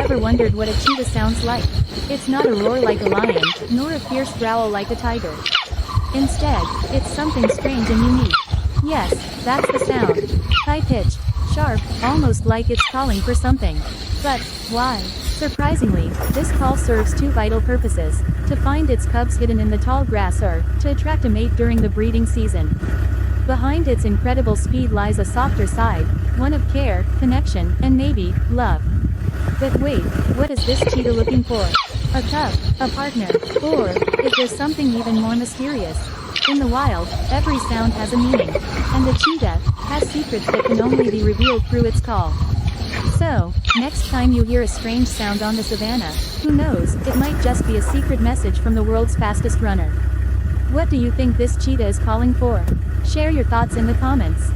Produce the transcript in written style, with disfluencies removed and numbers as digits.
ever wondered what a cheetah sounds like? It's not a roar like a lion, nor a fierce growl like a tiger. Instead, it's something strange and unique. Yes, that's the sound. High-pitched, sharp, almost like it's calling for something. But why? Surprisingly, this call serves two vital purposes: to find its cubs hidden in the tall grass or to attract a mate during the breeding season. Behind its incredible speed lies a softer side, one of care, connection, and maybe love. But wait, what is this cheetah looking for? A cub, a partner, or is there something even more mysterious? In the wild, every sound has a meaning, and the cheetah has secrets that can only be revealed through its call. So, next time you hear a strange sound on the savannah, who knows, it might just be a secret message from the world's fastest runner. What do you think this cheetah is calling for? Share your thoughts in the comments.